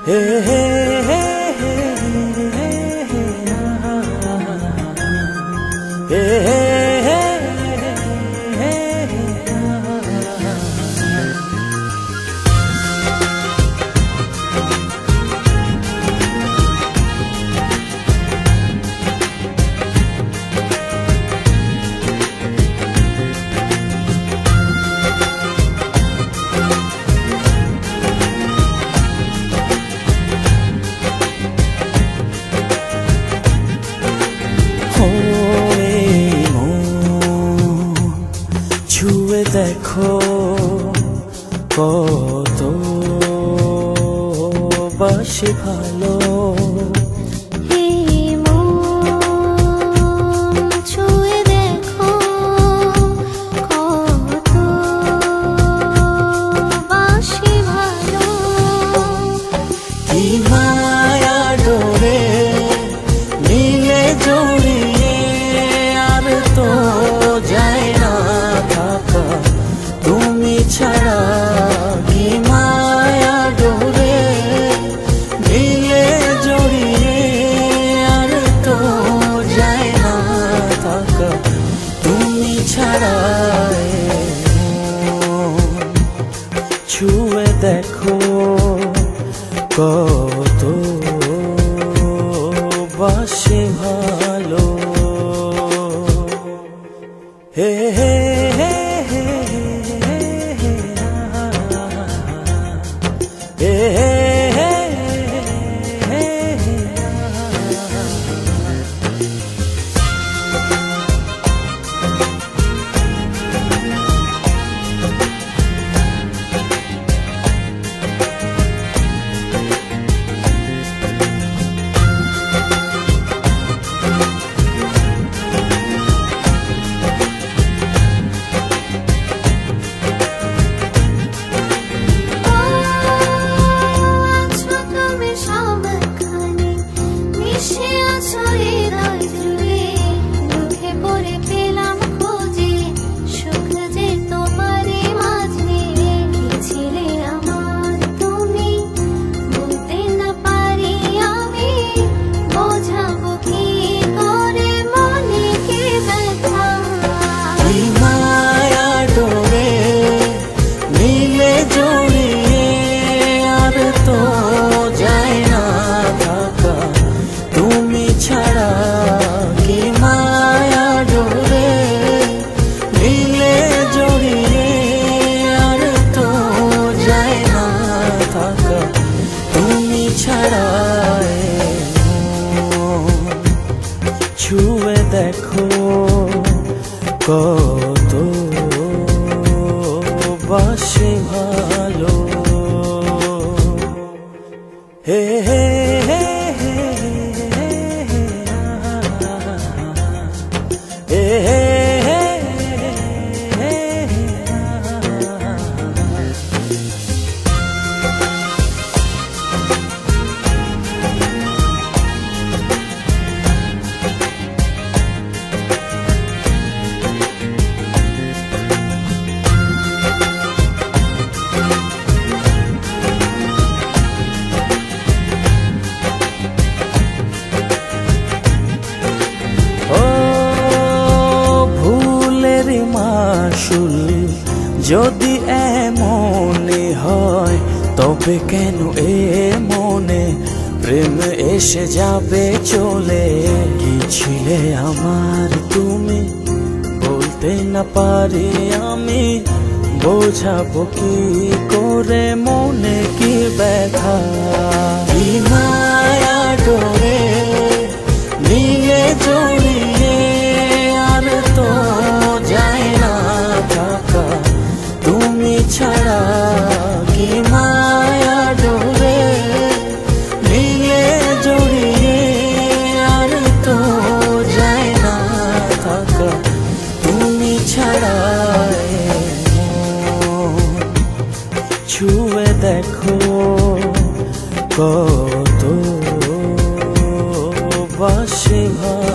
হে হে হে হে হে ছুঁয়ে দেখো কত বাসি ভালো ছুঁয়ে দেখো কত বাসি ভালো কি মায়া ডোরে নীলে জড়িয়ে আর তো যায় না থাকা তুমি ছাড়া কি মায়া ডোরে নীলে জড়িয়ে আর তো যায় না থাকা তুমি ছাড়া ছুঁয়ে দেখো কত বাসি ভালো হে হে হে হে হে ছাড়া কি মায়া ডোরে নীলে জড়িয়ে আর তো যায় না থাকা তুমি ছাড়া ছুঁয়ে দেখো কত বাসি ভালো হে হে হে মাসুল যদি এমনই হয় তবে কেন এ মনে প্রেম এসে যাবে চলে কি ছিলে আমার তুমি বলতে না পারি আমি বোঝাবো কি করে মনে কি ব্যথা কি মায়া ডোরে নীলে জড়িয়ে আর তো যায় না থাকা তুমি ছাড়া কি মায়া ডোরে নীলে জড়িয়ে আর তো যায় না থাকা তুমি ছাড়া ছুঁয়ে দেখো কত বাসি ভালো